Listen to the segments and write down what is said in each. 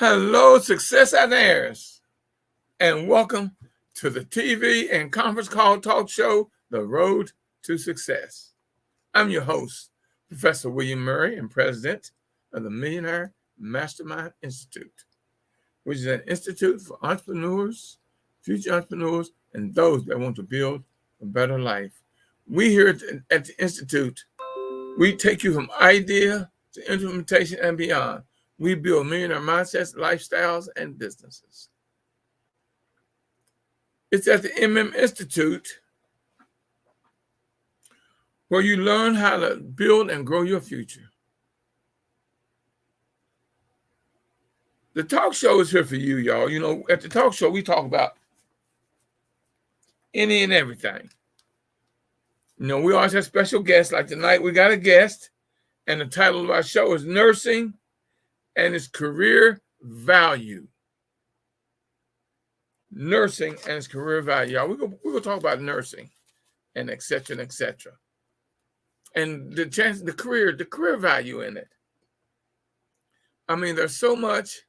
Hello, successaires, and welcome to the TV and conference call talk show, The Road to Success. I'm your host, Professor William Murray, and president of the Millionaire Mastermind Institute, which is an institute for entrepreneurs, future entrepreneurs, and those that want to build a better life. We here at the Institute, we take you from idea to implementation and beyond. We build millionaire mindsets, lifestyles, and businesses. It's at the MM Institute where you learn how to build and grow your future. The talk show is here for you, y'all. You know, at the talk show, we talk about any and everything. You know, we always have special guests. Like tonight, we got a guest, and the title of our show is Nursing and Its Career Value. Nursing and its career value. Y'all, we're gonna talk about nursing and et cetera, and et cetera. And the career value in it. I mean, there's so much,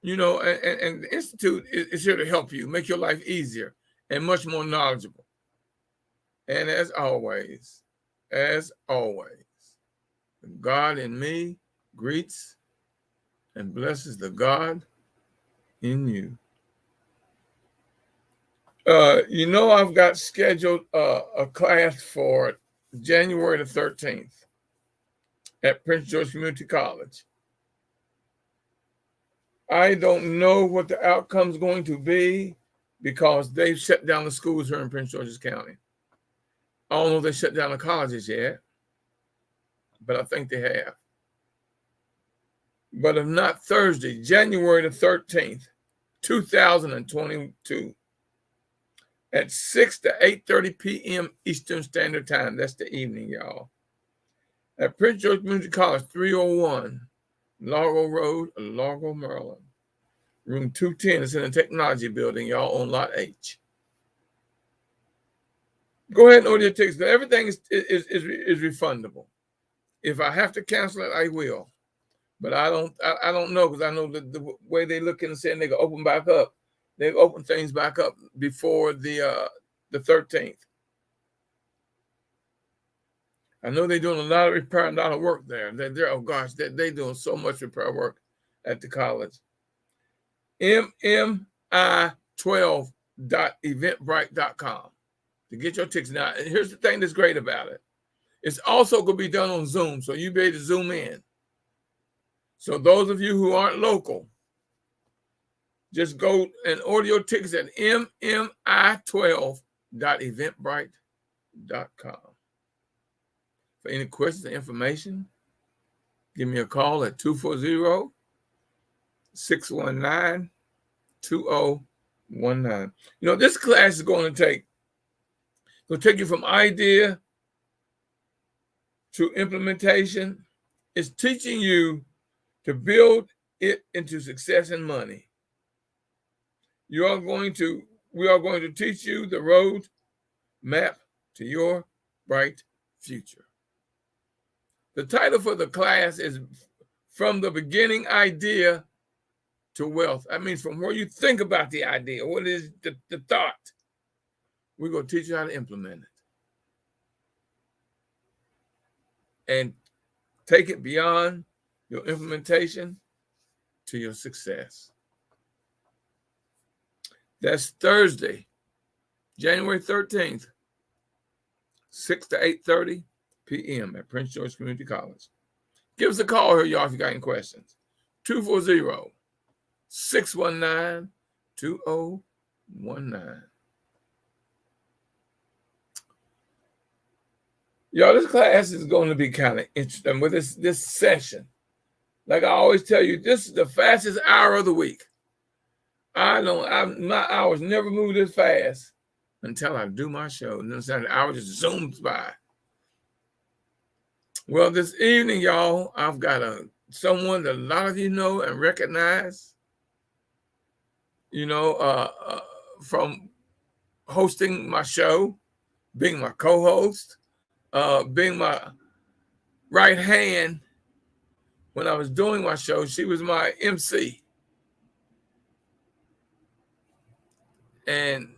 you know, and the Institute is here to help you make your life easier and much more knowledgeable. And as always, God in me greets and blesses the God in you. You know, I've got scheduled a class for January the 13th at Prince George Community College. I don't know what the outcome's going to be because they've shut down the schools here in Prince George's County. I don't know if they shut down the colleges yet, but I think they have. But if not, Thursday, January the 13th, 2022, at 6 to 8:30 p.m. Eastern Standard Time. That's the evening, y'all. At Prince George Community College, 301 Largo Road, Largo, Maryland. Room 210 is in the technology building, y'all, on Lot H. Go ahead and order your tickets. Everything is refundable. If I have to cancel it, I will. But I don't know, because I know the way they look and saying they can open back up. They open things back up before the 13th. I know they're doing a lot of repair and a lot of work there. They're doing so much repair work at the college. mmi12.eventbrite.com to get your tickets. Now, here's the thing that's great about it. It's also going to be done on Zoom, so you'll be able to Zoom in. So those of you who aren't local, just go and order your tickets at mmi12.eventbrite.com. For any questions or information, give me a call at 240-619-2019. You know, this class is going to take you from idea to implementation. It's teaching you to build it into success and money. We are going to teach you the road map to your bright future. The title for the class is From the Beginning Idea to Wealth. That means from where you think about the idea, what is the thought. We're going to teach you how to implement it. And take it beyond your implementation to your success. That's Thursday, January 13th, 6 to 8:30 p.m. at Prince George Community College. Give us a call here, y'all, if you got any questions. 240-619-2019. Y'all, this class is going to be kind of interesting with this session. Like I always tell you, this is the fastest hour of the week. My hours never move this fast until I do my show. And then the hour just zooms by. Well, this evening, y'all, I've got someone that a lot of you know and recognize, you know, from hosting my show, being my co-host, being my right hand when I was doing my show. She was my MC. And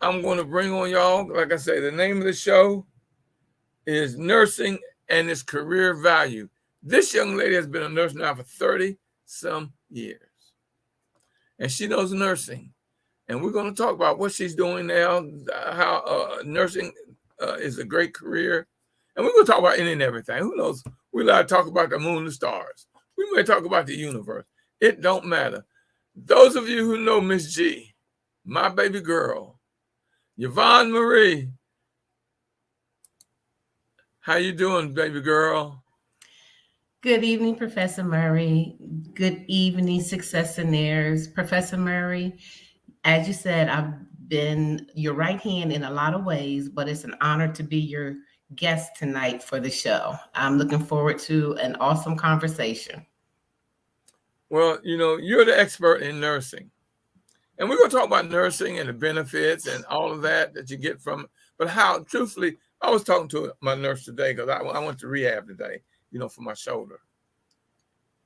I'm going to bring on y'all, like I say, the name of the show is Nursing and Its Career Value. This young lady has been a nurse now for 30 some years. And she knows nursing. And we're going to talk about what she's doing now, how nursing is a great career. And we're going to talk about any and everything. Who knows? We like to talk about the moon and stars. We may talk about the universe. It don't matter. Those of you who know Miss G, my baby girl, Yvonne Marie, how you doing, baby girl? Good evening, Professor Murray. Good evening, Successionaires. Professor Murray, as you said, I've been your right hand in a lot of ways, but it's an honor to be your guest tonight for the show. I'm looking forward to an awesome conversation. Well, you're the expert in nursing. And we're going to talk about nursing and the benefits and all of that you get from it. But how, truthfully, I was talking to my nurse today because I went to rehab today, for my shoulder.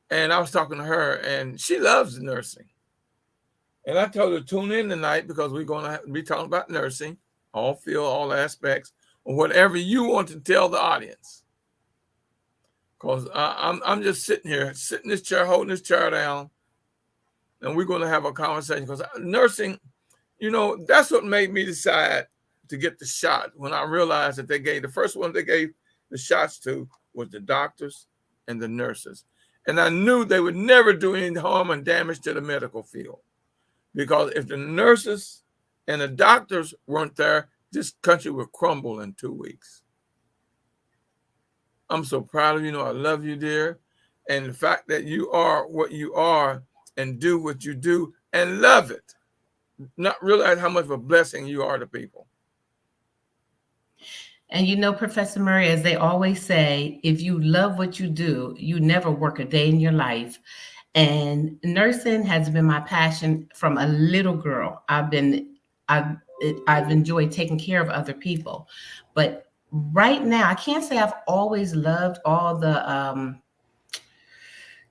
And I was talking to her, and she loves nursing. And I told her to tune in tonight because we're going to be talking about nursing, all field, all aspects, or whatever you want to tell the audience. Because I'm just sitting here, sitting in this chair, holding this chair down, and we're going to have a conversation. Because nursing, that's what made me decide to get the shot when I realized that the first one they gave the shots to was the doctors and the nurses. And I knew they would never do any harm and damage to the medical field. Because if the nurses and the doctors weren't there, this country would crumble in 2 weeks. I'm so proud of you. I love you, dear. And the fact that you are what you are and do what you do and love it, not realize how much of a blessing you are to people. And Professor Murray, as they always say, if you love what you do, you never work a day in your life. And nursing has been my passion from a little girl. I've enjoyed taking care of other people. But right now, I can't say I've always loved all the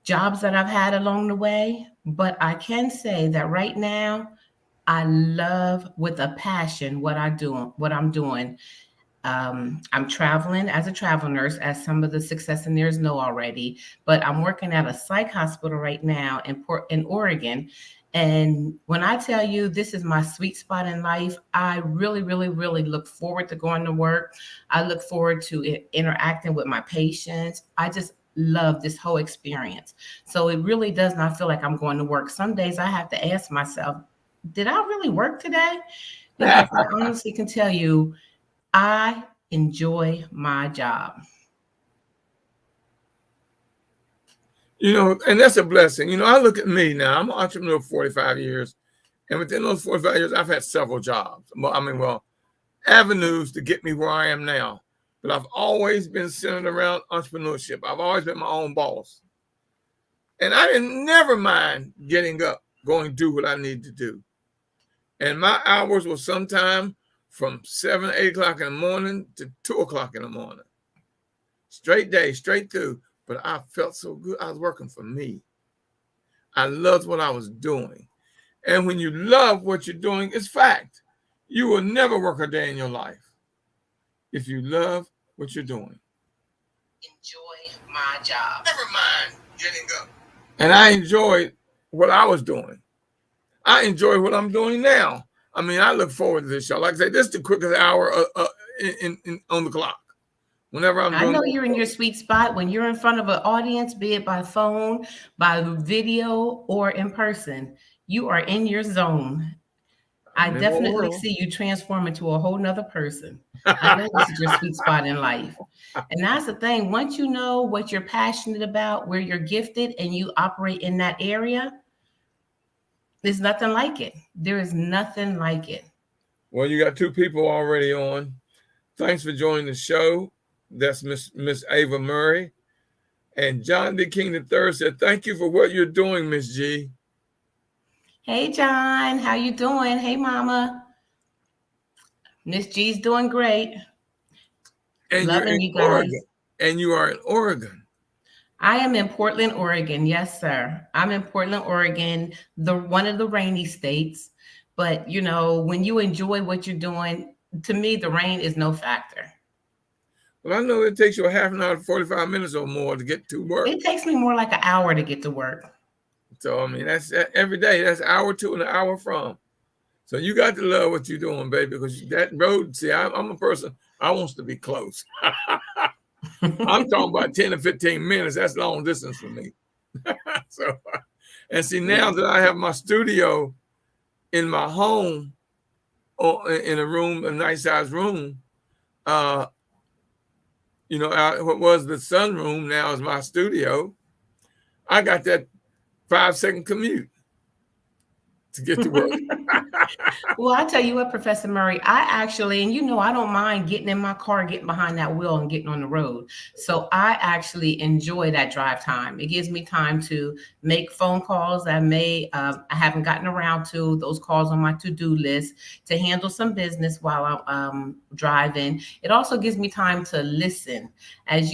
jobs that I've had along the way, but I can say that right now, I love with a passion what I'm doing. I'm traveling as a travel nurse, as some of the successionaires know already, but I'm working at a psych hospital right now in Oregon. And when I tell you this is my sweet spot in life, I really, really, really look forward to going to work. I look forward to interacting with my patients. I just love this whole experience. So it really does not feel like I'm going to work. Some days I have to ask myself, did I really work today? Because I honestly can tell you, I enjoy my job. And that's a blessing. I look at me now. I'm an entrepreneur for 45 years. And within those 45 years, I've had several jobs. Avenues to get me where I am now. But I've always been centered around entrepreneurship. I've always been my own boss. And I didn't never mind getting up, going to do what I need to do. And my hours were sometime from 7, 8 o'clock in the morning to 2 o'clock in the morning. Straight day, straight through. But I felt so good. I was working for me. I loved what I was doing. And when you love what you're doing, it's fact. You will never work a day in your life if you love what you're doing. Enjoy my job. Never mind getting up. And I enjoyed what I was doing. I enjoy what I'm doing now. I look forward to this show. Like I say, this is the quickest hour on the clock. Whenever I know you're in your sweet spot when you're in front of an audience, be it by phone, by video, or in person. You are in your zone. I definitely see you transform into a whole nother person. I know this is your sweet spot in life. And that's the thing. Once you know what you're passionate about, where you're gifted, and you operate in that area, there's nothing like it. There is nothing like it. Well, you got 2 people already on. Thanks for joining the show. That's Miss Ava Murray. And John D. King III said, thank you for what you're doing, Miss G. Hey, John. How you doing? Hey, Mama. Miss G's doing great. And loving you guys. Oregon. And you are in Oregon. I am in Portland, Oregon. Yes, sir. I'm in Portland, Oregon, one of the rainy states. But, you know, when you enjoy what you're doing, to me, the rain is no factor. Well, I know it takes you a half an hour, 45 minutes or more to get to work. It takes me more like an hour to get to work. So, I mean, that's every day. That's an hour to an hour from. So you got to love what you're doing, baby, because that road, see, I'm a person, I wants to be close. I'm talking about 10 to 15 minutes. That's long distance for me. So, and see, now that I have my studio in my home, or in a room, a nice size room, you know, what was the sunroom now is my studio. I got that 5-second commute to get to work. Well, I tell you what, Professor Murray, I actually, and you know, I don't mind getting in my car, getting behind that wheel and getting on the road. So I actually enjoy that drive time. It gives me time to make phone calls I haven't gotten around to, those calls on my to-do list, to handle some business while I'm driving. It also gives me time to listen. As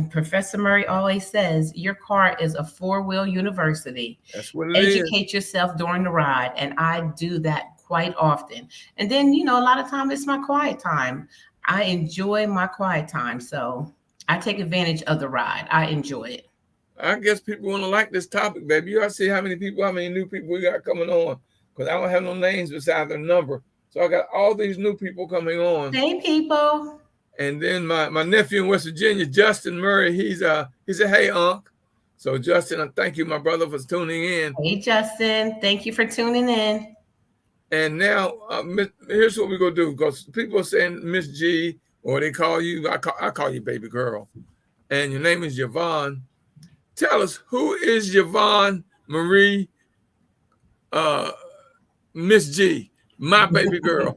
Professor Murray always says, your car is a four-wheel university. That's what it is. Educate yourself during the ride. And I do that quite often. And then, you know, a lot of time it's my quiet time. I enjoy my quiet time. So I take advantage of the ride. I enjoy it. I guess people want to like this topic, baby. You ought to see how many new people we got coming on. Because I don't have no names beside their number. So I got all these new people coming on. Hey, people. And then my nephew in West Virginia, Justin Murray, he's a hey, Unc. So Justin, I thank you, my brother, for tuning in. Hey, Justin. Thank you for tuning in. And now, here's what we're going to do. Because people are saying Miss G, or they call you, I call you baby girl. And your name is Yvonne. Tell us, who is Yvonne Marie Miss G, my baby girl?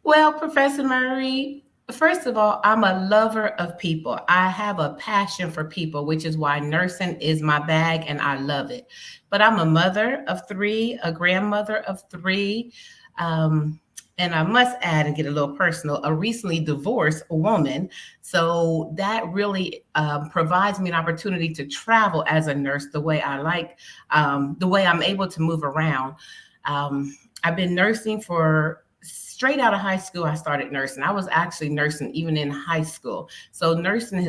Well, Professor Murray, first of all, I'm a lover of people. I have a passion for people, which is why nursing is my bag and I love it. But I'm a mother of 3, a grandmother of 3. And I must add and get a little personal, a recently divorced woman. So that really provides me an opportunity to travel as a nurse the way I like, the way I'm able to move around. I've been nursing straight out of high school. I started nursing. I was actually nursing even in high school. So nursing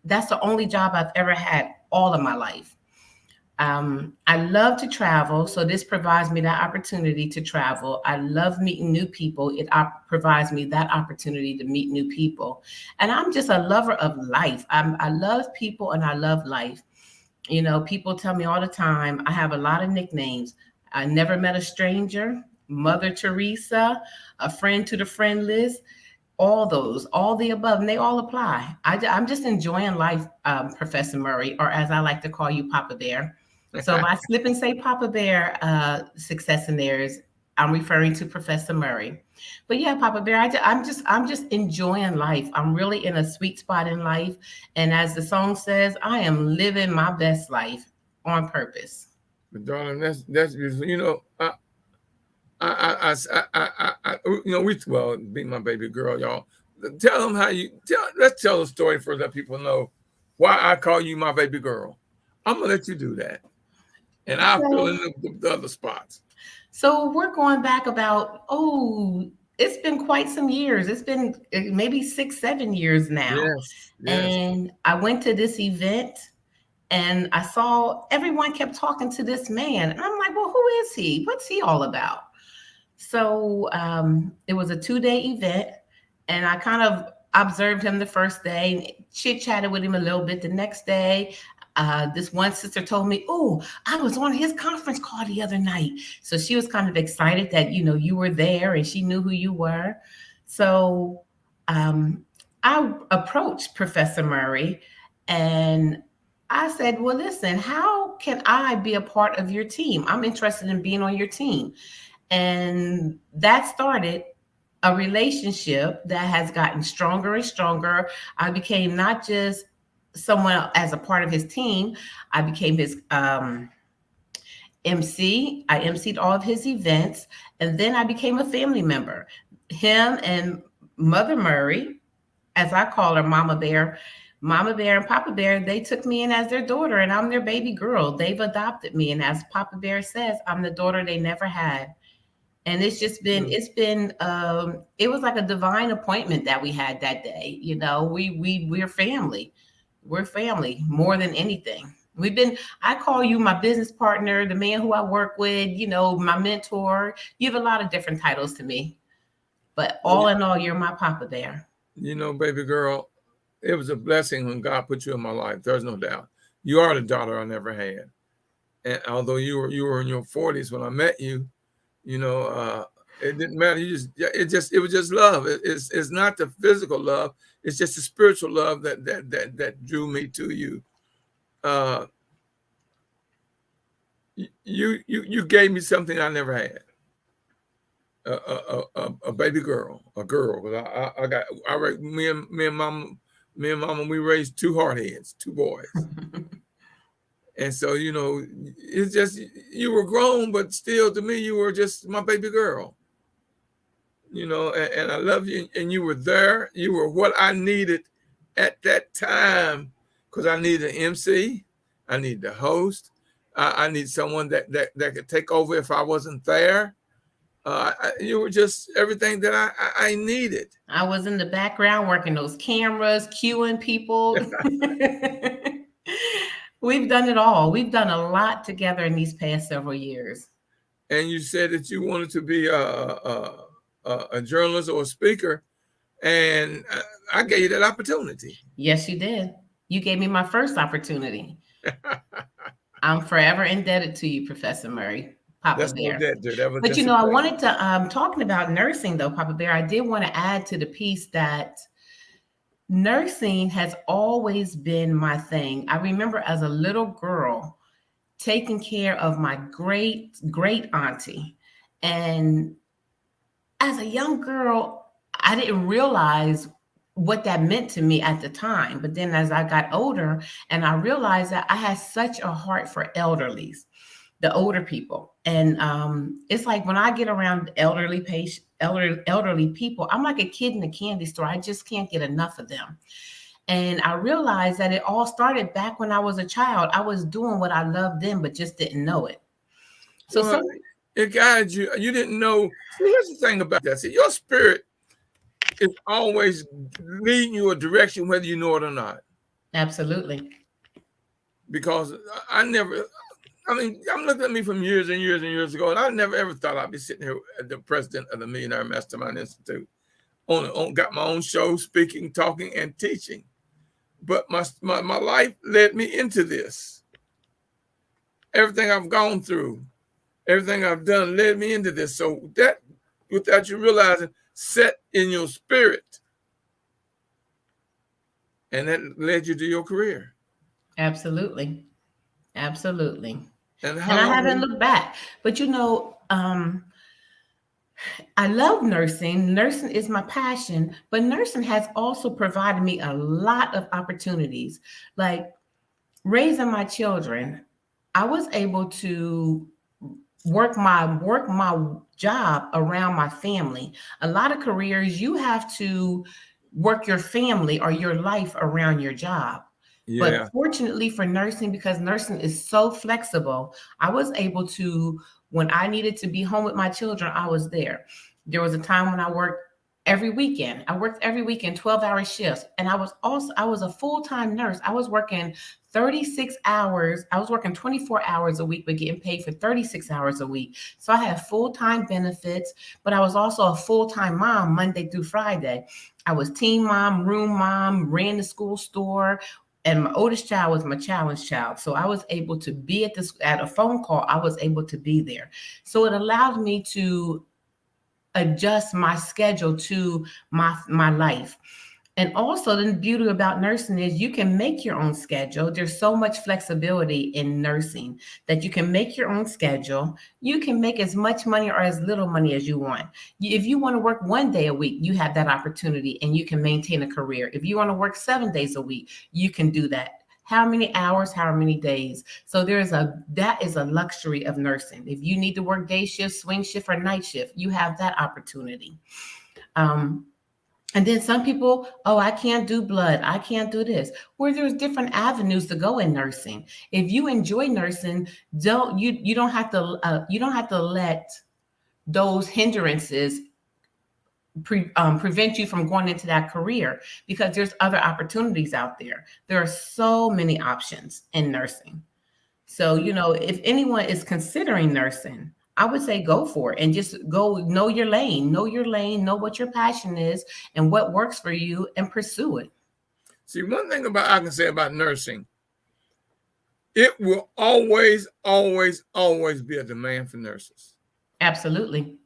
that's the only job I've ever had all of my life. I love to travel, so this provides me that opportunity to travel. I love meeting new people. It provides me that opportunity to meet new people. And I'm just a lover of life. I love people and I love life. You know, people tell me all the time, I have a lot of nicknames. I never met a stranger, Mother Teresa, a friend to the friend list, all the above, and they all apply. I'm just enjoying life, Professor Murray, or as I like to call you, Papa Bear. So if I slip and say Papa Bear, success in theirs, I'm referring to Professor Murray. But yeah, Papa Bear, I'm just enjoying life. I'm really in a sweet spot in life. And as the song says, I am living my best life on purpose. But darling, that's beautiful. You know, be my baby girl, y'all. Tell them let's tell the story for that people know why I call you my baby girl. I'm gonna let you do that, and I'll fill in the other spots. So we're going back about, it's been quite some years. It's been maybe 6-7 years now. Yes. And I went to this event and I saw everyone kept talking to this man. And I'm like, well, who is he? What's he all about? So it was a 2-day event, and I kind of observed him the first day, chit-chatted with him a little bit. The next day, this one sister told me, I was on his conference call the other night. So she was kind of excited that, you know, you were there and she knew who you were. So I approached Professor Murray and I said, well, listen, how can I be a part of your team? I'm interested in being on your team. And that started a relationship that has gotten stronger and stronger. I became not just someone as a part of his team, I became his MC. I emceed all of his events, and then I became a family member. Him and Mother Murray, as I call her, Mama Bear, Mama Bear and Papa Bear, they took me in as their daughter, and I'm their baby girl. They've adopted me. And as Papa Bear says, I'm the daughter they never had. And it's just been, it was like a divine appointment that we had that day. You know, we're family. We're family more than anything. I call you my business partner, the man who I work with, you know, my mentor. You have a lot of different titles to me. But all in all, you're my Papa Bear. You know, baby girl, it was a blessing when God put you in my life. There's no doubt. You are the daughter I never had. And although you were in your 40s when I met you, you know, it didn't matter. It was just love. It's not the physical love. It's just the spiritual love that drew me to you. You gave me something I never had. A baby girl, a girl. Me and mama, we raised two hardheads, two boys. And so, you know, it's just, you were grown, but still to me, you were just my baby girl. You know, and I love you, and you were there. You were what I needed at that time, because I needed an MC, I needed a host, I need someone that could take over if I wasn't there. You were just everything that I needed. I was in the background working those cameras, cueing people. We've done it all. We've done a lot together in these past several years. And you said that you wanted to be a journalist or a speaker, and I gave you that opportunity. Yes, you did. You gave me my first opportunity. I'm forever indebted to you, Professor Murray. Papa That's Bear. No debt, dude. That was but you know, I wanted to talking about nursing though, Papa Bear. I did want to add to the piece that nursing has always been my thing. I remember as a little girl taking care of my great auntie, and as a young girl, I didn't realize what that meant to me at the time. But then as I got older, and I realized that I had such a heart for elderlies, the older people. And it's like when I get around elderly people, I'm like a kid in a candy store. I just can't get enough of them. And I realized that it all started back when I was a child. I was doing what I loved then, but just didn't know it. So it guided you. You didn't know. See, here's the thing about that. See, your spirit is always leading you a direction, whether you know it or not. Absolutely. Because I'm looking at me from years and years and years ago, and I never ever thought I'd be sitting here as the president of the Millionaire Mastermind Institute. Got my own show, speaking, talking, and teaching. But my life led me into this. Everything I've gone through, everything I've done led me into this. So that, without you realizing, set in your spirit. And that led you to your career. Absolutely. Absolutely. And I haven't looked back. But you know, I love nursing. Nursing is my passion, but nursing has also provided me a lot of opportunities. Like raising my children, I was able to work my job around my family. A lot of careers, you have to work your family or your life around your job. Yeah. But fortunately for nursing, because nursing is so flexible, I was able to, when I needed to be home with my children, I was there. There was a time when I worked every weekend. I worked every weekend, 12-hour shifts. And I was a full-time nurse. I was working 36 hours. I was working 24 hours a week, but getting paid for 36 hours a week. So I had full-time benefits, but I was also a full-time mom Monday through Friday. I was team mom, room mom, ran the school store, and my oldest child was my challenge child. So I was able to be at a phone call. I was able to be there. So it allowed me to adjust my schedule to my life. And also the beauty about nursing is you can make your own schedule. There's so much flexibility in nursing that you can make your own schedule. You can make as much money or as little money as you want. If you want to work 1 day a week, you have that opportunity and you can maintain a career. If you want to work 7 days a week, you can do that. How many hours, how many days? So that is a luxury of nursing. If you need to work day shift, swing shift, or night shift, you have that opportunity. And then some people, oh, I can't do blood. I can't do this. Where there's different avenues to go in nursing. If you enjoy nursing, you don't have to you don't have to let those hindrances prevent you from going into that career, because there's other opportunities out there. There are so many options in nursing. So, if anyone is considering nursing, I would say go for it and just go know your lane, know what your passion is and what works for you and pursue it. See, one thing I can say about nursing, it will always, always, always be a demand for nurses. Absolutely.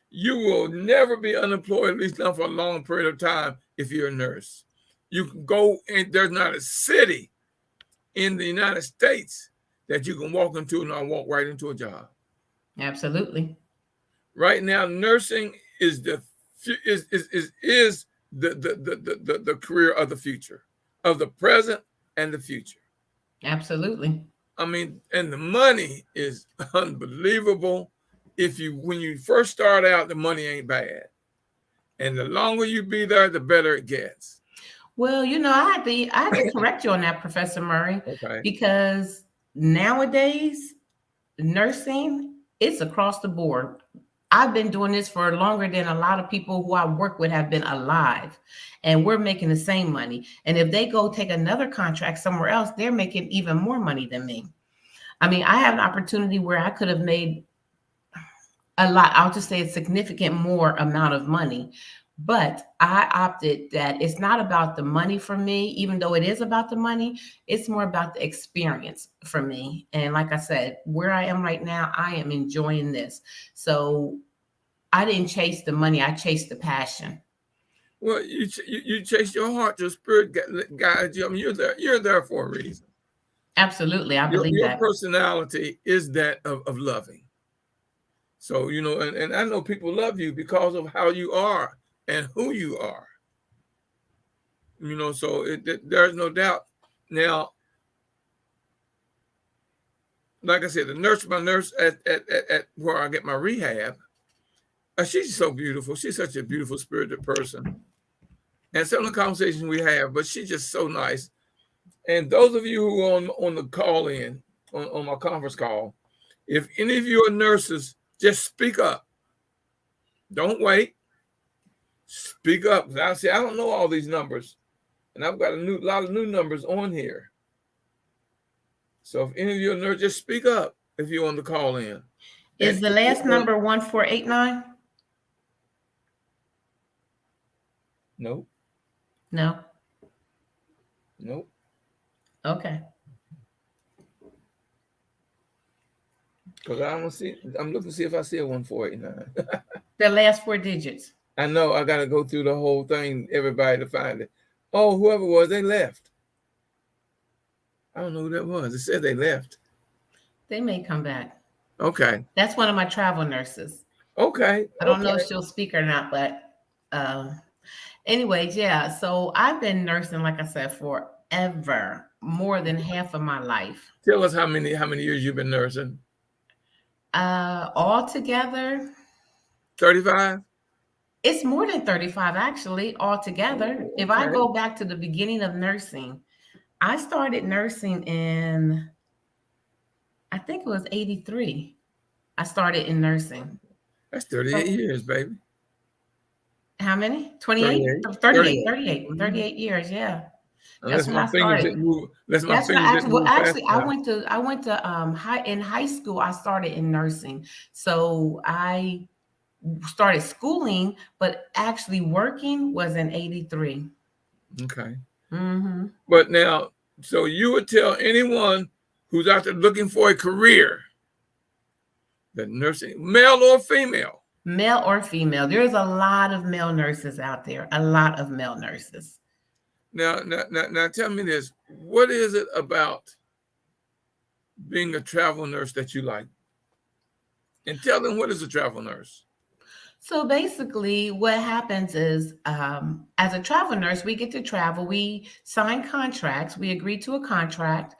You will never be unemployed, at least not for a long period of time, if you're a nurse. You can go, and there's not a city in the United States that you can walk into and not walk right into a job. Absolutely. Right now, nursing is the career of the future, of the present and the future. Absolutely. I mean, and the money is unbelievable. When you first start out, the money ain't bad, and the longer you be there, the better it gets. Well, I had to correct you on that, Professor Murray, Okay. because nowadays nursing, it's across the board. I've been doing this for longer than a lot of people who I work with have been alive, and we're making the same money. And if they go take another contract somewhere else, they're making even more money than me. I mean, I have an opportunity where I could have made a lot. I'll just say a significant more amount of money. But I opted that it's not about the money for me, even though it is about the money. It's more about the experience for me. And like I said, where I am right now, I am enjoying this. So I didn't chase the money. I chased the passion. Well, you chase your heart, your spirit guides you. I mean, you're there for a reason. Absolutely. I believe Your that. personality is that of loving. So, and I know people love you because of how you are and who you are. So there's no doubt. Now, like I said, my nurse at where I get my rehab, she's so beautiful. She's such a beautiful spirited person. And some of the conversations we have, but she's just so nice. And those of you who are on the call in, on my conference call, if any of you are nurses, just speak up. Don't wait. Speak up. I say, I don't know all these numbers. And I've got a lot of new numbers on here. So if any of you are nurses, just speak up if you want to call in. Is the last number 1489? Nope. No. Nope. Okay. Because I'm looking to see if I see a 1489. The last 4 digits. I know I got to go through the whole thing, everybody to find it. Oh, whoever it was, they left. I don't know who that was. It said they left. They may come back. Okay. That's one of my travel nurses. Okay. I don't know if she'll speak or not, but anyways, yeah. So I've been nursing, like I said, forever, more than half of my life. Tell us how many years you've been nursing. Altogether, 35. It's more than 35, actually, altogether. Oh, okay. If I go back to the beginning of nursing, I started nursing in, I think it was 83. I started in nursing. That's 38 years, baby. How many? 28? 38 years, yeah. That's when I started. I went to in high school, I started in nursing. So I started schooling, but actually working was in 83. Okay. Mm-hmm. But now, so you would tell anyone who's out there looking for a career that nursing, male or female? Male or female. There's a lot of male nurses out there, a lot of male nurses. Now, tell me this. What is it about being a travel nurse that you like? And tell them, what is a travel nurse? So basically what happens is, as a travel nurse, we get to travel, we sign contracts, we agree to a contract,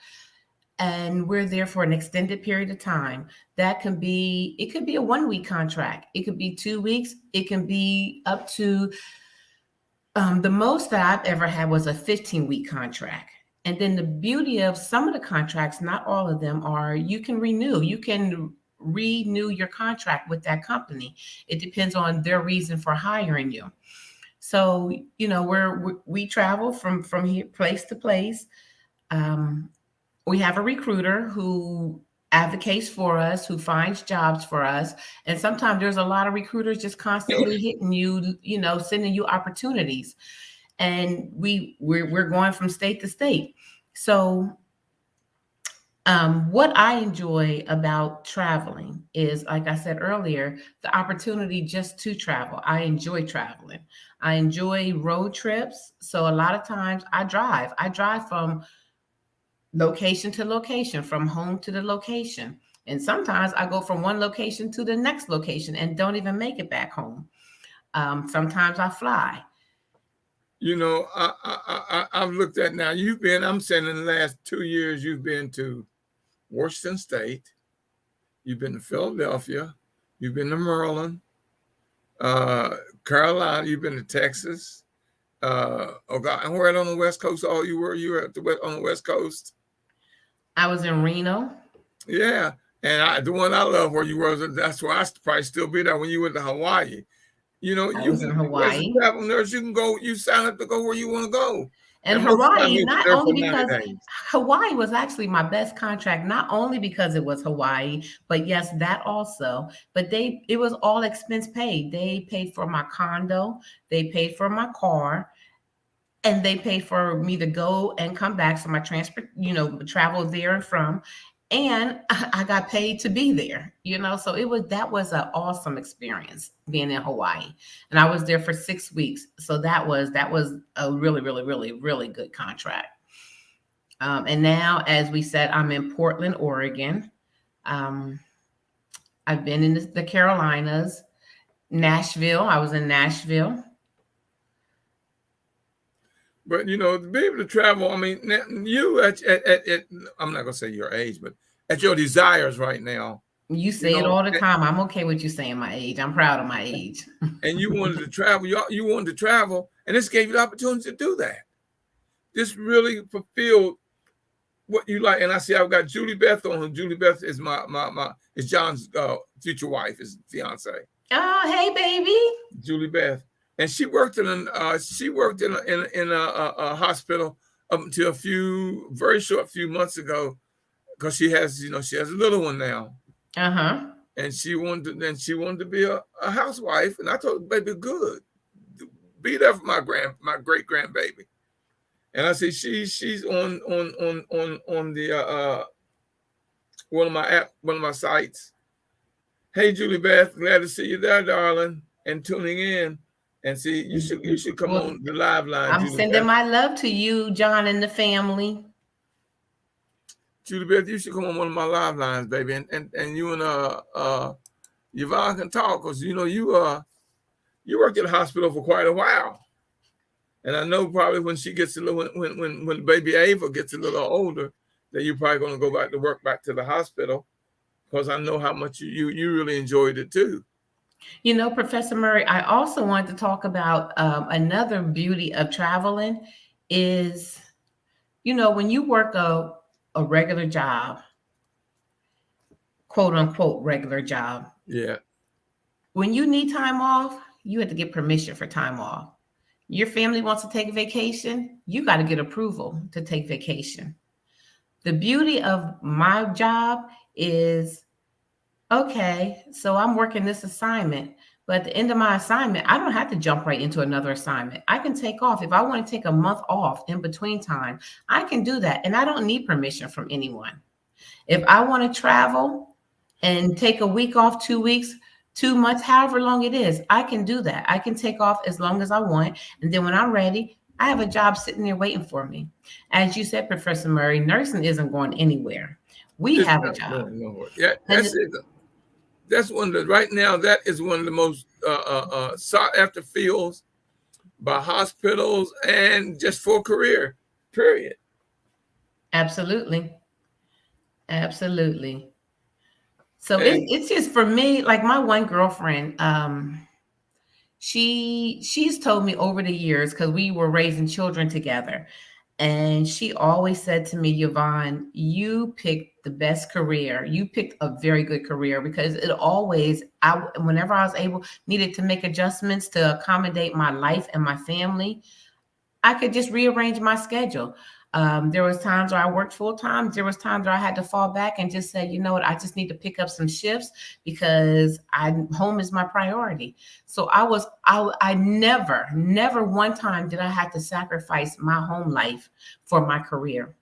and we're there for an extended period of time. It could be a 1 week contract. It could be 2 weeks. It can be up to The most that I've ever had was a 15-week contract. And then the beauty of some of the contracts, not all of them, are you can renew. You can renew your contract with that company. It depends on their reason for hiring you. So, we travel from here place to place. Um, we have a recruiter who advocates for us, who finds jobs for us. And sometimes there's a lot of recruiters just constantly hitting you, sending you opportunities. And we're going from state to state. So what I enjoy about traveling is, like I said earlier, the opportunity just to travel. I enjoy traveling. I enjoy road trips. So a lot of times I drive. I drive from location to location, from home to the location. And sometimes I go from one location to the next location and don't even make it back home. Sometimes I fly. I've looked at now. I'm saying in the last 2 years, you've been to Washington State, you've been to Philadelphia, you've been to Maryland, Carolina, you've been to Texas. Oh God, and where on the West Coast? Oh, you were on the West Coast. I was in Reno. Yeah, and the one I love where you were. That's where I probably still be there when you went to Hawaii. I was in As a Hawaii. travel nurse, you can go. You sign up to go where you want to go. And And most of the time, Hawaii, you were not there only for 90 because days. Hawaii was actually my best contract, not only because it was Hawaii, but yes, that also. But it was all expense paid. They paid for my condo, they paid for my car, and they paid for me to go and come back. So my transport, travel there and from. And I got paid to be there, so that was an awesome experience being in Hawaii. And I was there for 6 weeks. So that was a really, really, really, really good contract. And now, as we said, I'm in Portland, Oregon. Um, I've been in the Carolinas, Nashville. I was in Nashville. But to be able to travel, I mean, you I'm not gonna say your age, but at your desires right now, You you say it know, all the time. I'm okay with you saying my age. I'm proud of my age. and you wanted to travel, you wanted to travel, and this gave you the opportunity to do that. This really fulfilled what you like. And I see I've got Julie Beth on. Julie Beth is my is John's future wife, his fiance. Oh, hey, baby. Julie Beth, and she worked in a hospital up until very short few months ago, because she has a little one now. Uh-huh. And she wanted to be a housewife, and I told her, baby, good, be there for my great grandbaby. And I see she's on the one of my sites. Hey, Julie Beth, glad to see you there, darling, and tuning in. And see, you should come Well, on the live line, I'm Julie sending Beth. my love to you, John, and the family. Julie Beth, you should come on one of my live lines, baby, and you and Yvonne can talk, because you worked at the hospital for quite a while. And I know probably when she gets a little, when baby Ava gets a little older, that you're probably going to go back to work back to the hospital, because I know how much you really enjoyed it too. Professor Murray, I also wanted to talk about another beauty of traveling is, when you work a regular job, quote unquote, regular job, Yeah. when you need time off, you have to get permission for time off. Your family wants to take a vacation, you got to get approval to take vacation. The beauty of my job is, okay, so I'm working this assignment, but at the end of my assignment, I don't have to jump right into another assignment. I can take off. If I want to take a month off in between time, I can do that. And I don't need permission from anyone. If I want to travel and take a week off, 2 weeks, 2 months, however long it is, I can do that. I can take off as long as I want. And then when I'm ready, I have a job sitting there waiting for me. As you said, Professor Murray, nursing isn't going anywhere. We It's have a not job. going nowhere. Yeah, And that's it. That's one of the right now. That is one of the most sought after fields by hospitals and just for career. Period. absolutely. Absolutely. So And it's just for me, like my one girlfriend, she's told me over the years, because we were raising children together, and she always said to me, Yvonne, you picked the best career. You picked a very good career, because it always, whenever I was needed to make adjustments to accommodate my life and my family, I could just rearrange my schedule. There was times where I worked full time. There was times where I had to fall back and just say, you know what, I just need to pick up some shifts, because home is my priority. So I never one time did I have to sacrifice my home life for my career.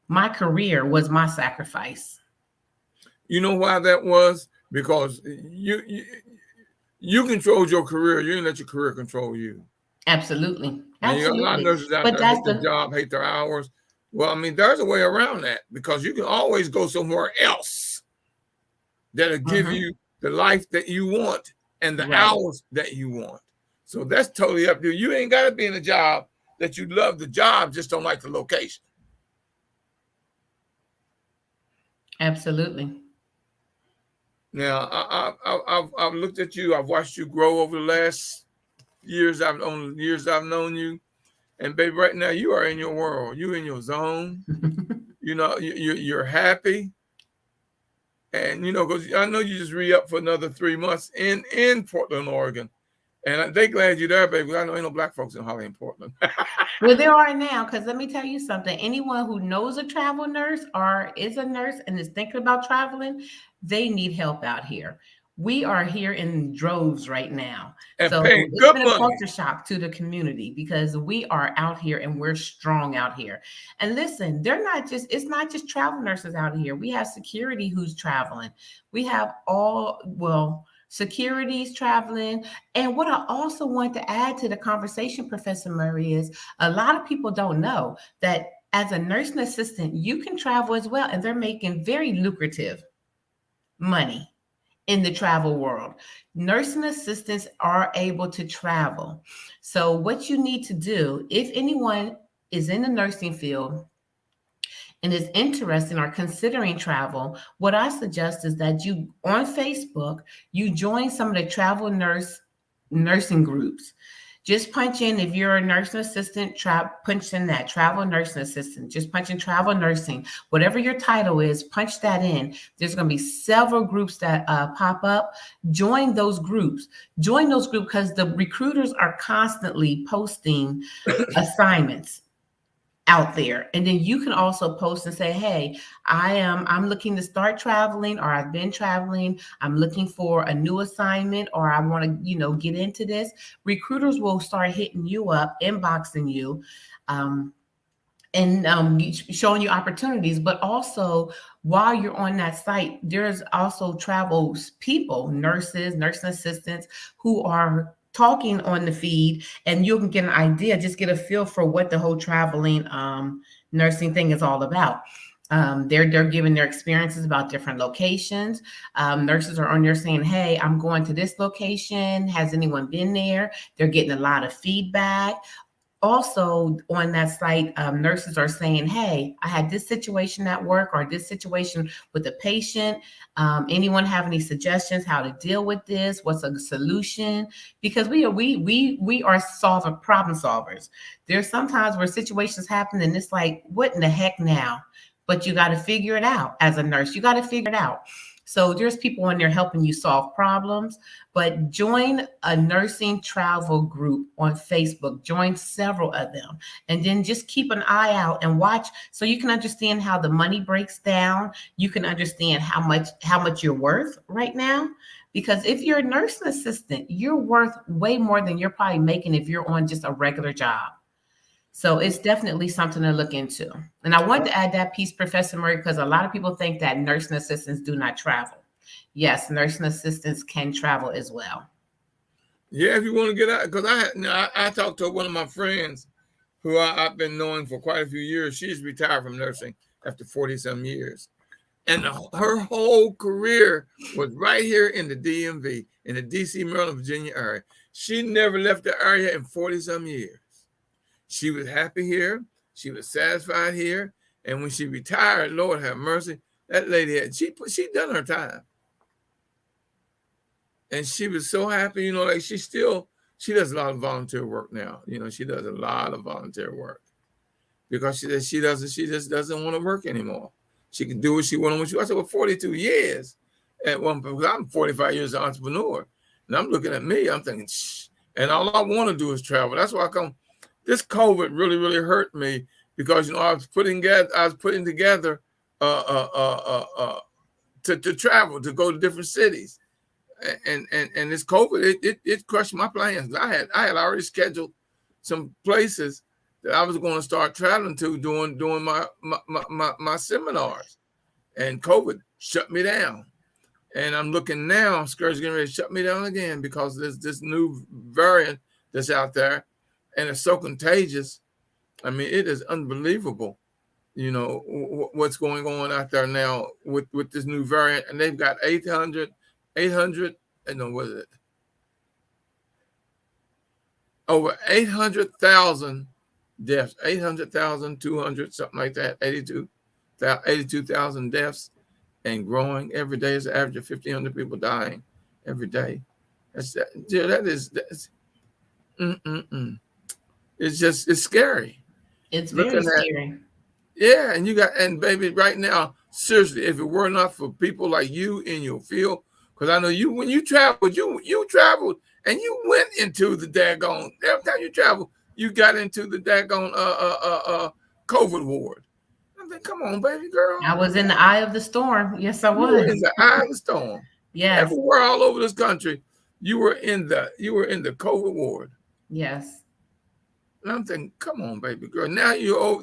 My career was my sacrifice. You know why that was? Because you controlled your career. You didn't let your career control you. Absolutely. And you got a lot of Absolutely. nurses out But there hate their job, hate their hours. Well, I mean, there's a way around that, because you can always go somewhere else that'll give you the life that you want and the hours that you want. So that's totally up to you. You ain't got to be in a job that you love the job, just don't like the location. Absolutely. Now, I've looked at you. I've watched you grow over the last years I've known you. And baby, right now you are in your world. You in your zone. You know, you're happy. And you know, because I know you just re-up for another 3 months in Portland, Oregon. And they glad you're there, baby. I know ain't no black folks in Holly and Portland. Well, there are now, because let me tell you something. Anyone who knows a travel nurse or is a nurse and is thinking about traveling, they need help out here. We are here in droves right now. And so paying it's good been a money. culture shock to the community, because we are out here and we're strong out here. And listen, it's not just travel nurses out here. We have security who's traveling. We have securities traveling. And what I also want to add to the conversation, Professor Murray, is a lot of people don't know that as a nursing assistant, you can travel as well. And they're making very lucrative money in the travel world. Nursing assistants are able to travel. So what you need to do, if anyone is in the nursing field and is interested or considering travel, what I suggest is that you, on Facebook, you join some of the travel nursing groups. Just punch in, if you're a nursing assistant, punch in that travel nursing assistant. Just punch in travel nursing, whatever your title is, punch that in. There's going to be several groups that pop up. Join those groups. Because the recruiters are constantly posting assignments out there. And then you can also post and say, hey, I'm looking to start traveling, or I've been traveling. I'm looking for a new assignment, or I want to, get into this. Recruiters will start hitting you up, inboxing you, and showing you opportunities. But also, while you're on that site, there's also travel people, nurses, nursing assistants, who are talking on the feed, and you can get an idea, just get a feel for what the whole traveling nursing thing is all about. They're giving their experiences about different locations. Nurses are on there saying, hey, I'm going to this location. Has anyone been there? They're getting a lot of feedback. Also on that site, nurses are saying, hey, I had this situation at work, or this situation with a patient. Anyone have any suggestions how to deal with this? What's a solution? Because we are problem solvers. There's sometimes where situations happen and it's like, what in the heck now? But you got to figure it out as a nurse. You got to figure it out. So there's people in there helping you solve problems. But join a nursing travel group on Facebook. Join several of them. And then just keep an eye out and watch, so you can understand how the money breaks down. You can understand how much you're worth right now. Because if you're a nursing assistant, you're worth way more than you're probably making if you're on just a regular job. So it's definitely something to look into. And I wanted to add that piece, Professor Murray, because a lot of people think that nursing assistants do not travel. Yes, nursing assistants can travel as well. Yeah, if you want to get out, because I talked to one of my friends who I've been knowing for quite a few years. She's retired from nursing after 40-some years. And her whole career was right here in the DMV, in the D.C., Maryland, Virginia area. She never left the area in 40-some years. She was happy here. She was satisfied here. And when she retired, Lord have mercy, that lady she done her time. And she was so happy, like she still She does a lot of volunteer work now. She does a lot of volunteer work because she says she just doesn't want to work anymore. She can do what she wants when she. I said, well, 42 years at one point. I'm 45 years an entrepreneur, and I'm looking at me. I'm thinking, shh. And all I want to do is travel. That's why I come. This COVID really, really hurt me because I was putting together to travel, to go to different cities, and this COVID it crushed my plans. I had already scheduled some places that I was going to start traveling to doing my seminars, and COVID shut me down. And I'm looking now, Skirt's getting ready to shut me down again because there's this new variant that's out there, and it's so contagious. I mean, it is unbelievable, what's going on out there now with this new variant. And they've got 800, and no, what is it? Over 800,000 deaths, 800,200, something like that, 82,000 deaths, and growing every day. Is an average of 1,500 people dying every day. That's it's scary. It's very scary. Yeah, and baby, right now, seriously, if it were not for people like you in your field, because I know when you traveled, you traveled and you went into the daggone, every time you travel, you got into the daggone COVID ward. I think, come on, baby girl. I was in the eye of the storm. Yes, I was. You were in the eye of the storm. Yes. Everywhere all over this country, you were in the COVID ward. Yes. And I'm thinking, come on, baby girl. Now you're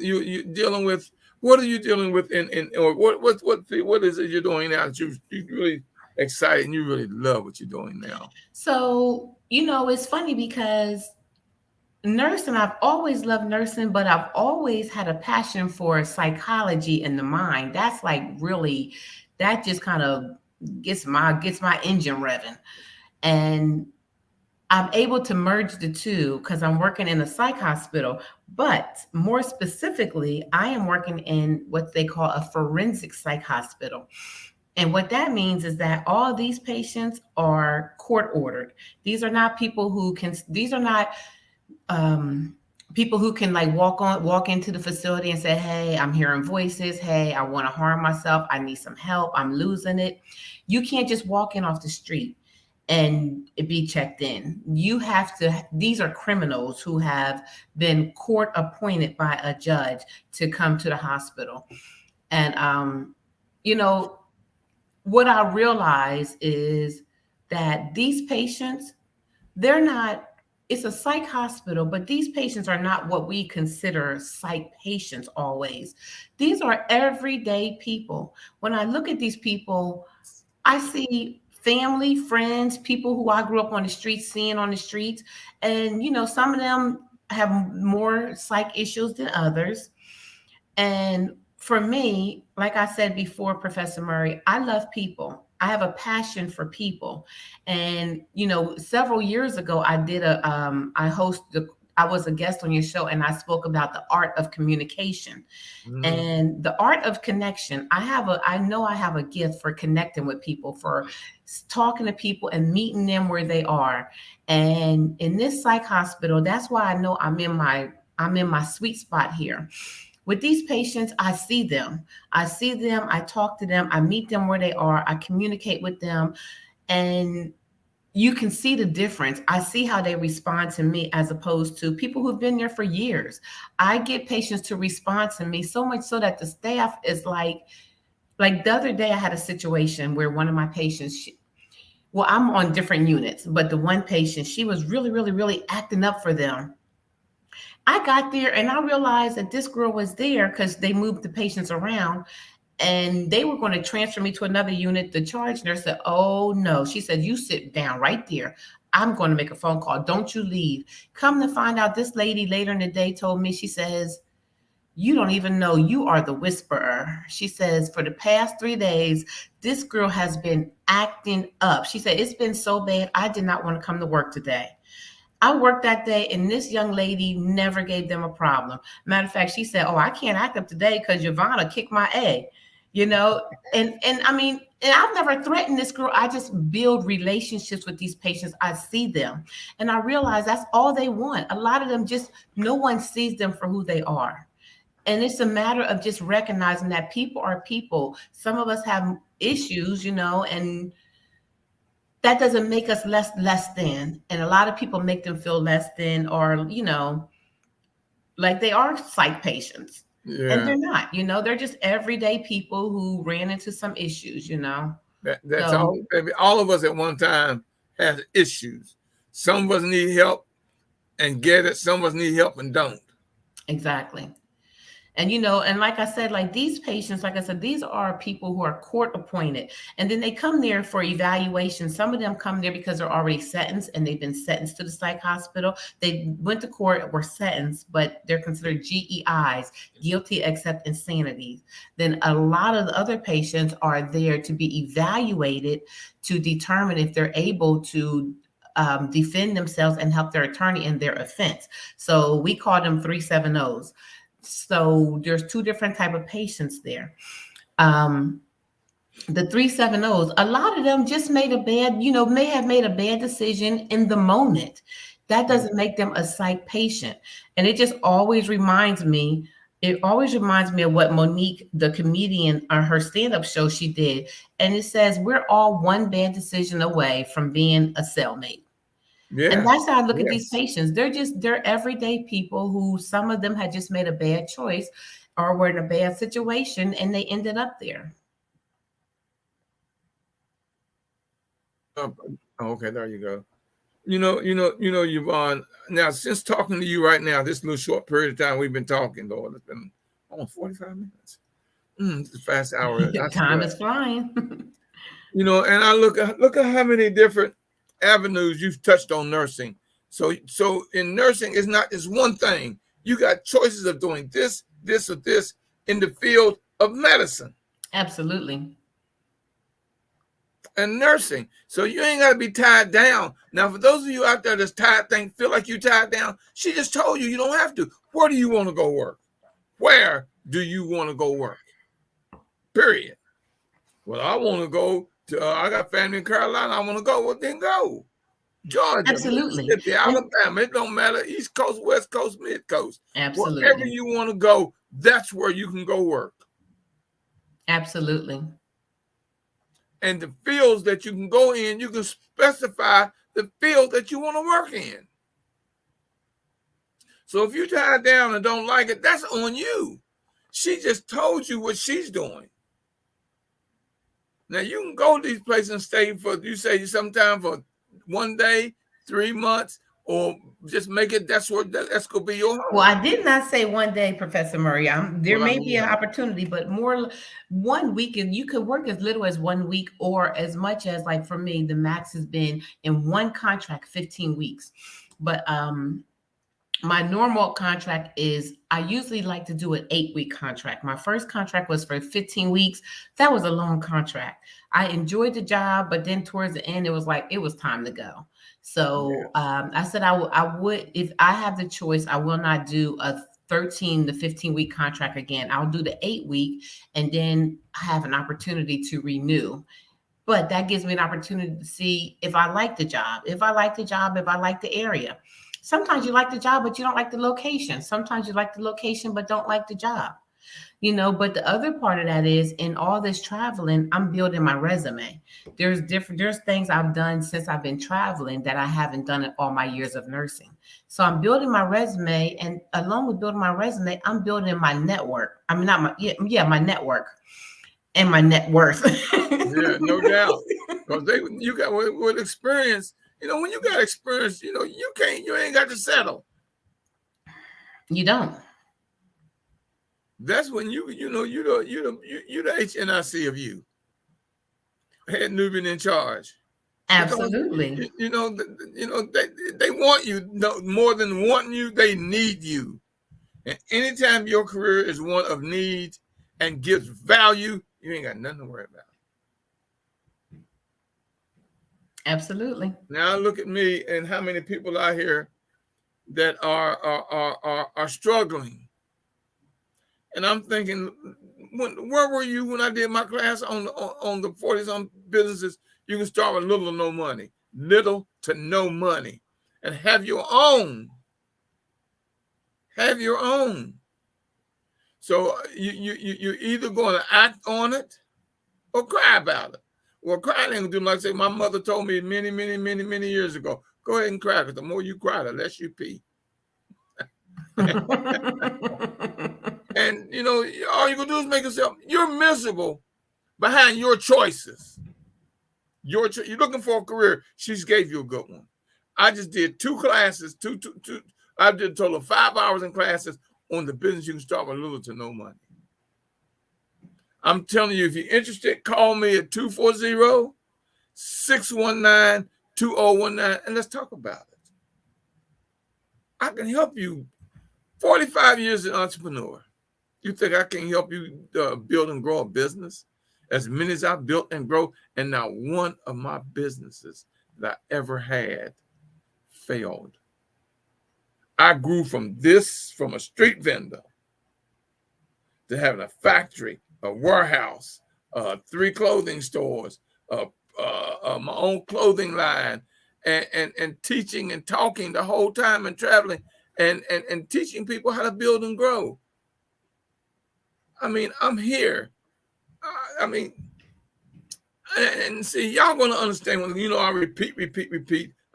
dealing with, what are you dealing with or what is it you're doing now that you're really excited and you really love what you're doing now? So, it's funny because nursing, I've always loved nursing, but I've always had a passion for psychology and the mind. That's like really, that just kind of gets my engine revving. And I'm able to merge the two because I'm working in a psych hospital, but more specifically, I am working in what they call a forensic psych hospital. And what that means is that all these patients are court ordered. These are not people who can, people who can like walk into the facility and say, hey, I'm hearing voices. Hey, I want to harm myself. I need some help. I'm losing it. You can't just walk in off the street and be checked in. You have to, these are criminals who have been court appointed by a judge to come to the hospital. And, what I realize is that these patients, it's a psych hospital, but these patients are not what we consider psych patients always. These are everyday people. When I look at these people, I see family, friends, people who I grew up on the streets, seeing on the streets. And, some of them have more psych issues than others. And for me, like I said before, Professor Murray, I love people. I have a passion for people. And, several years ago, I was a guest on your show and I spoke about the art of communication. And the art of connection. I know I have a gift for connecting with people, for talking to people and meeting them where they are. And in this psych hospital, that's why I know I'm in my sweet spot here. With these patients, I see them, I talk to them, I meet them where they are, I communicate with them, and you can see the difference. I see how they respond to me as opposed to people who've been there for years. I get patients to respond to me so much so that the staff is like the other day I had a situation where one of my patients, I'm on different units, but the one patient, she was really, really, really acting up for them. I got there and I realized that this girl was there because they moved the patients around and they were going to transfer me to another unit. The charge nurse said, oh no. She said, you sit down right there. I'm going to make a phone call. Don't you leave. Come to find out, this lady later in the day told me, she says, you don't even know you are the whisperer. She says, for the past 3 days, this girl has been acting up. She said, it's been so bad. I did not want to come to work today. I worked that day and this young lady never gave them a problem. Matter of fact, she said, oh, I can't act up today because Yvonne kicked my A, And I mean, And I've never threatened this girl. I just build relationships with these patients. I see them and I realize that's all they want. A lot of them just, no one sees them for who they are. And it's a matter of just recognizing that people are people. Some of us have issues, and that doesn't make us less than. And a lot of people make them feel less than, or, like they are psych patients. Yeah. And they're not, they're just everyday people who ran into some issues, That's So, all, baby. All of us at one time have issues. Some of us need help and get it. Some of us need help and don't. exactly. And, and like I said, like these patients, like I said, these are people who are court appointed, and then they come there for evaluation. Some of them come there because they're already sentenced and they've been sentenced to the psych hospital. They went to court, were sentenced, but they're considered GEIs, guilty except insanity. Then a lot of the other patients are there to be evaluated to determine if they're able to defend themselves and help their attorney in their offense. So we call them 370s. So there's two different type of patients there. The 370s, a lot of them just made a bad, may have made a bad decision in the moment. That doesn't make them a psych patient. And it just always reminds me, of what Monique, the comedian, on her stand-up show she did. And it says, we're all one bad decision away from being a cellmate. Yeah. And that's how I look at these patients. They're everyday people who, some of them had just made a bad choice or were in a bad situation and they ended up there. Okay, there you go. Yvonne, now since talking to you right now, this little short period of time we've been talking, Lord, it's been almost 45 minutes. It's a fast hour. Time is flying. And I look at how many different avenues you've touched on nursing. So in nursing, it's not just one thing. You got choices of doing this, or this in the field of medicine. Absolutely. And nursing. So you ain't got to be tied down. Now, for those of you out there that's tied, feel like you tied down, she just told you don't have to. Where do you want to go work? Where do you want to go work? Period. Well, I want to go to, I got family in Carolina. I want to go. Well, then go. Georgia, Absolutely. Mississippi, Alabama. It don't matter. East Coast, West Coast, Mid Coast. Absolutely. Wherever you want to go, that's where you can go work. Absolutely. And the fields that you can go in, you can specify the field that you want to work in. So if you tie down and don't like it, that's on you. She just told you what she's doing. Now you can go to these places and stay for, you say sometime for 1 day, 3 months, or just make it, that's going to be your home. Well, I did not say 1 day, Professor Murray. There may be an opportunity, but more 1 week, and you could work as little as 1 week or as much as, like for me, the max has been in one contract, 15 weeks. But my normal contract is, I usually like to do an 8-week contract. My first contract was for 15 weeks. That was a long contract. I enjoyed the job, but then towards the end, it was like, it was time to go. So I said I would, if I have the choice, I will not do a 13 to 15 week contract again. I'll do the 8-week and then have an opportunity to renew. But that gives me an opportunity to see if I like the job, if I like the area. Sometimes you like the job, but you don't like the location. Sometimes you like the location, but don't like the job. But the other part of that is, in all this traveling, I'm building my resume. There's things I've done since I've been traveling that I haven't done in all my years of nursing. So I'm building my resume, and along with building my resume, I'm building my network. I mean, not my, my network and my net worth. Yeah, no doubt. Because you got with experience, when you got experience, you ain't got to settle. You don't. That's when you the HNIC of you, head Nubian in charge. Absolutely. Because, they want you more than wanting you. They need you, and anytime your career is one of need and gives value, you ain't got nothing to worry about. Absolutely. Now look at me and how many people out here that are struggling. And I'm thinking, where were you when I did my class on the 40-some businesses? You can start with little or no money, little to no money, and have your own. Have your own. So you're either going to act on it or cry about it. Well, crying ain't gonna do, like I say, my mother told me many years ago. Go ahead and cry, because the more you cry, the less you pee. And you know, all you gonna do is make yourself. You're miserable behind your choices. You're looking for a career. She's gave you a good one. I just did 2 classes. I did a total of 5 hours in classes on the business you can start with little to no money. I'm telling you, if you're interested, call me at 240-619-2019, and let's talk about it. I can help you. 45 years as an entrepreneur. You think I can help you build and grow a business? As many as I've built and grow, and not one of my businesses that I ever had failed. I grew from a street vendor to having a factory, a warehouse, 3 clothing stores, my own clothing line, and teaching and talking the whole time and traveling and teaching people how to build and grow. I mean, I'm here. I mean, and see, y'all going to understand when, you know, I repeat